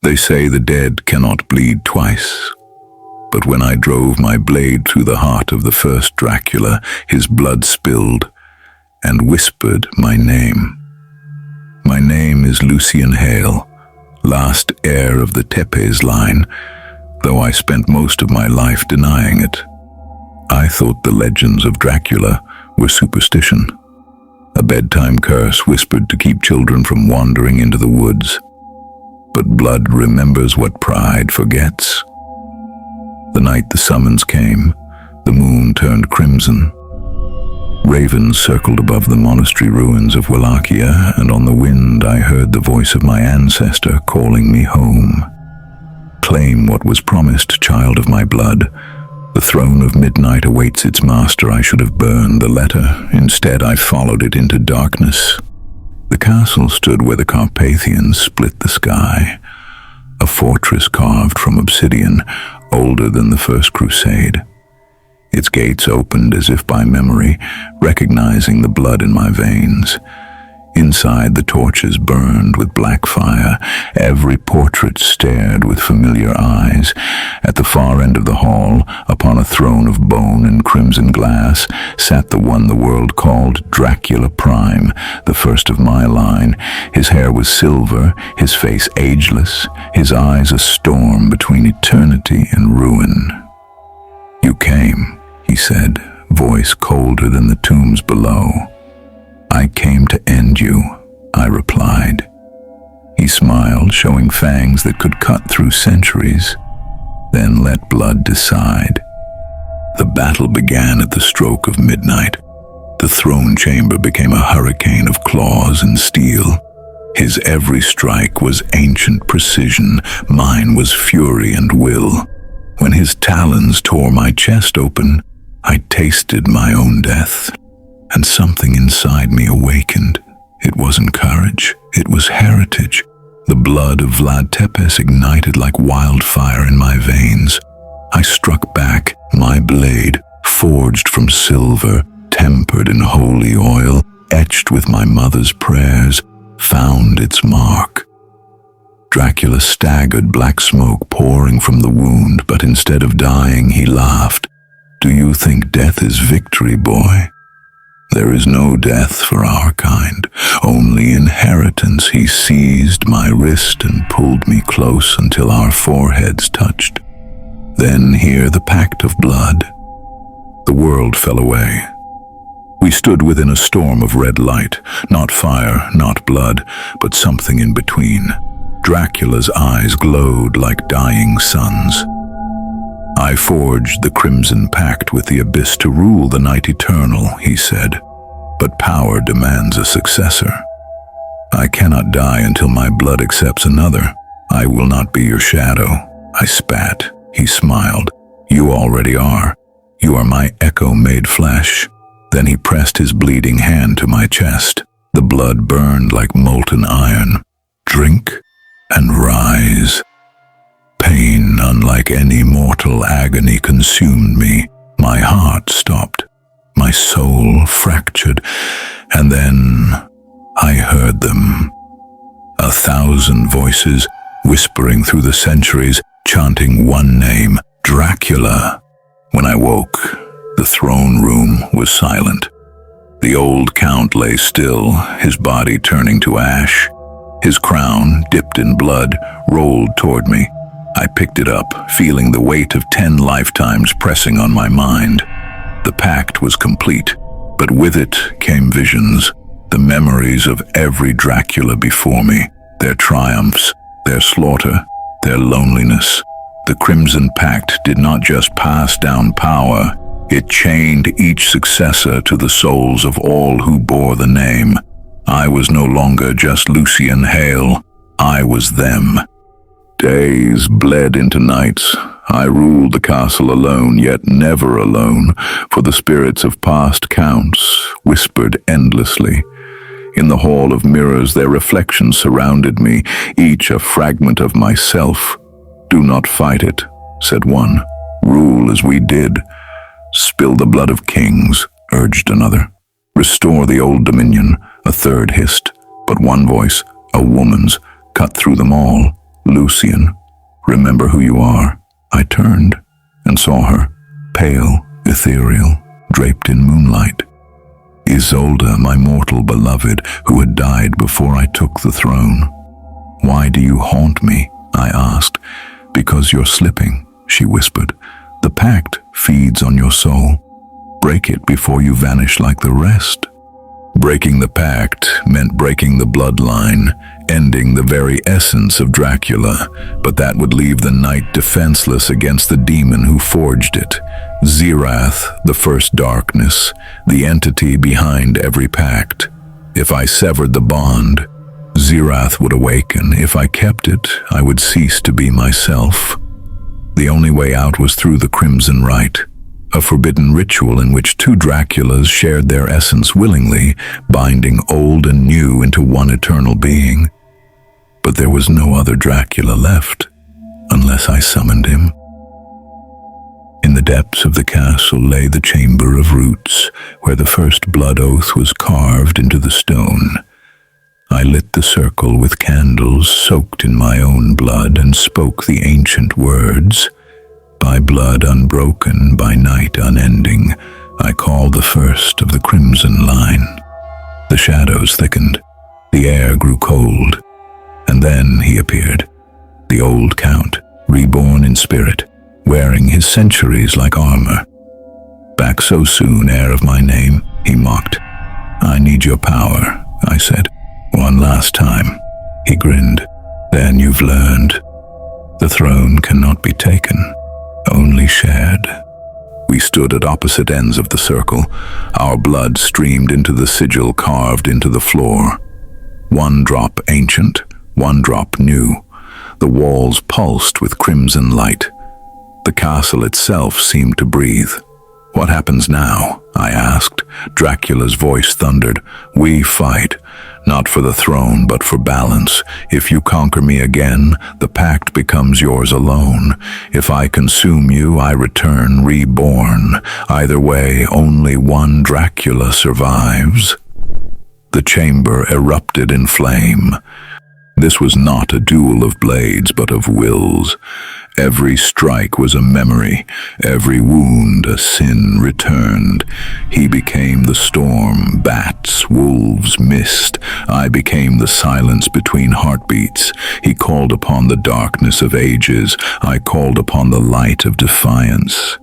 They say the dead cannot bleed twice. But when I drove my blade through the heart of the first Dracula, his blood spilled and whispered my name. My name is Lucian Hale, last heir of the Tepes line, though I spent most of my life denying it. I thought the legends of Dracula were superstition, a bedtime curse whispered to keep children from wandering into the woods. But blood remembers what pride forgets. The night the summons came, the moon turned crimson. Ravens circled above the monastery ruins of Wallachia, and on the wind I heard the voice of my ancestor calling me home. Claim what was promised, child of my blood. The throne of midnight awaits its master. I should have burned the letter. Instead, I followed it into darkness. The castle stood where the Carpathians split the sky, a fortress carved from obsidian, older than the First Crusade. Its gates opened as if by memory, recognizing the blood in my veins. Inside, the torches burned with black fire. Every portrait stared with familiar eyes. At the far end of the hall, upon a throne of bone and crimson glass, sat the one the world called Dracula Prime, the first of my line. His hair was silver, his face ageless, his eyes a storm between eternity and ruin. "You came," he said, voice colder than the tombs below. "I came to end you," I replied. He smiled, showing fangs that could cut through centuries. Then let blood decide. The battle began at the stroke of midnight. The throne chamber became a hurricane of claws and steel. His every strike was ancient precision. Mine was fury and will. When his talons tore my chest open, I tasted my own death. And something inside me awakened. It wasn't courage, it was heritage. The blood of Vlad Tepes ignited like wildfire in my veins. I struck back, my blade, forged from silver, tempered in holy oil, etched with my mother's prayers, found its mark. Dracula staggered, black smoke pouring from the wound, but instead of dying, he laughed. "Do you think death is victory, boy? There is no death for our kind, only inheritance." He seized my wrist and pulled me close until our foreheads touched. Then hear the pact of blood. The world fell away. We stood within a storm of red light, not fire, not blood, but something in between. Dracula's eyes glowed like dying suns. "I forged the Crimson Pact with the abyss to rule the night eternal," he said. "But power demands a successor. I cannot die until my blood accepts another. I will not be your shadow." I spat. He smiled. "You already are. You are my echo made flesh." Then he pressed his bleeding hand to my chest. The blood burned like molten iron. "Drink and rise." Pain, unlike any mortal agony, consumed me. My heart stopped. My soul fractured. And then I heard them. 1,000 voices whispering through the centuries, chanting one name, Dracula. When I woke, the throne room was silent. The old count lay still, his body turning to ash. His crown, dipped in blood, rolled toward me. I picked it up, feeling the weight of 10 lifetimes pressing on my mind. The pact was complete, but with it came visions, the memories of every Dracula before me, their triumphs, their slaughter, their loneliness. The Crimson Pact did not just pass down power, it chained each successor to the souls of all who bore the name. I was no longer just Lucian Hale, I was them. Days bled into nights. I ruled the castle alone, yet never alone, for the spirits of past counts whispered endlessly. In the hall of mirrors, their reflections surrounded me, each a fragment of myself. "Do not fight it," said one. "Rule as we did." "Spill the blood of kings," urged another. "Restore the old dominion," a third hissed. But one voice, a woman's, cut through them all. "Lucian, remember who you are." I turned and saw her, pale, ethereal, draped in moonlight. Isolde, my mortal beloved, who had died before I took the throne. "Why do you haunt me?" I asked. "Because you're slipping," she whispered. "The pact feeds on your soul. Break it before you vanish like the rest." Breaking the pact meant breaking the bloodline, ending the very essence of Dracula, but that would leave the knight defenseless against the demon who forged it. Zerath, the first darkness, the entity behind every pact. If I severed the bond, Zerath would awaken. If I kept it, I would cease to be myself. The only way out was through the Crimson Rite, a forbidden ritual in which two Draculas shared their essence willingly, binding old and new into one eternal being. But there was no other Dracula left, unless I summoned him. In the depths of the castle lay the Chamber of Roots, where the first blood oath was carved into the stone. I lit the circle with candles soaked in my own blood and spoke the ancient words. By blood unbroken, by night unending, I call the first of the crimson line. The shadows thickened, the air grew cold, and then he appeared, the old count, reborn in spirit, wearing his centuries like armor. "Back so soon, heir of my name," he mocked. "I need your power," I said. "One last time." He grinned. "Then you've learned. The throne cannot be taken, only shared." We stood at opposite ends of the circle. Our blood streamed into the sigil carved into the floor. One drop ancient, one drop new. The walls pulsed with crimson light. The castle itself seemed to breathe. "What happens now?" I asked. Dracula's voice thundered. "We fight, not for the throne, but for balance. If you conquer me again, the pact becomes yours alone. If I consume you, I return reborn. Either way, only one Dracula survives." The chamber erupted in flame. This was not a duel of blades, but of wills. Every strike was a memory, every wound a sin returned. He became the storm, bats, wolves, mist. I became the silence between heartbeats. He called upon the darkness of ages. I called upon the light of defiance.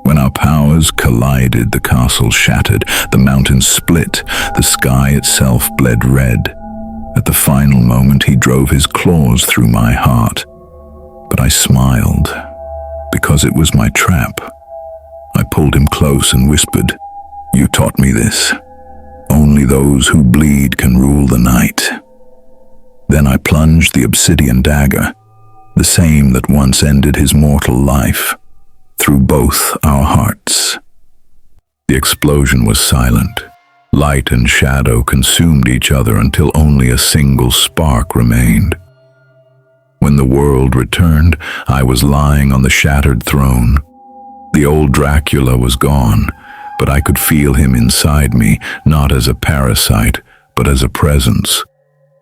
When our powers collided, the castle shattered, the mountains split, the sky itself bled red. At the final moment, he drove his claws through my heart. But I smiled, because it was my trap. I pulled him close and whispered, "You taught me this. Only those who bleed can rule the night." Then I plunged the obsidian dagger, the same that once ended his mortal life, through both our hearts. The explosion was silent. Light and shadow consumed each other until only a single spark remained. When the world returned, I was lying on the shattered throne. The old Dracula was gone, but I could feel him inside me, not as a parasite, but as a presence.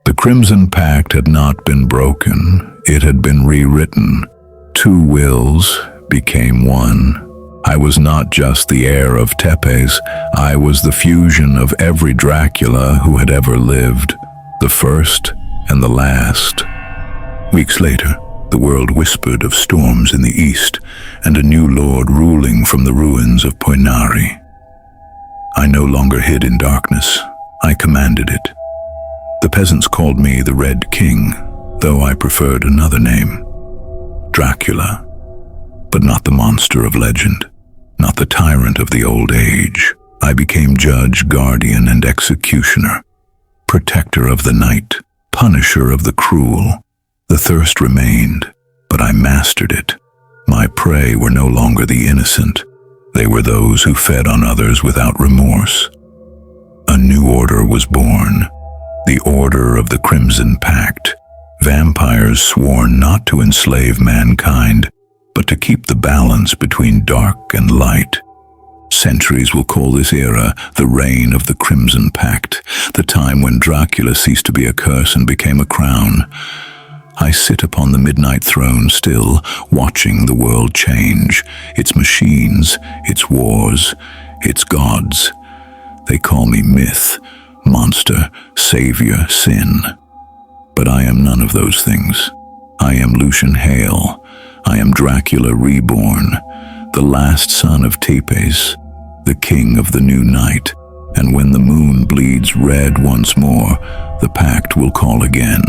The Crimson Pact had not been broken, it had been rewritten. Two wills became one. I was not just the heir of Tepes, I was the fusion of every Dracula who had ever lived, the first and the last. Weeks later, the world whispered of storms in the east and a new lord ruling from the ruins of Poinari. I no longer hid in darkness, I commanded it. The peasants called me the Red King, though I preferred another name, Dracula. But not the monster of legend, not the tyrant of the old age. I became judge, guardian, and executioner, protector of the night, punisher of the cruel. The thirst remained, but I mastered it. My prey were no longer the innocent. They were those who fed on others without remorse. A new order was born, the Order of the Crimson Pact. Vampires sworn not to enslave mankind, but to keep the balance between dark and light. Centuries will call this era the reign of the Crimson Pact, the time when Dracula ceased to be a curse and became a crown. I sit upon the midnight throne still, watching the world change. Its machines, its wars, its gods. They call me myth, monster, savior, sin. But I am none of those things. I am Lucian Hale. I am Dracula reborn, the last son of Tepes, the king of the new night. And when the moon bleeds red once more, the pact will call again,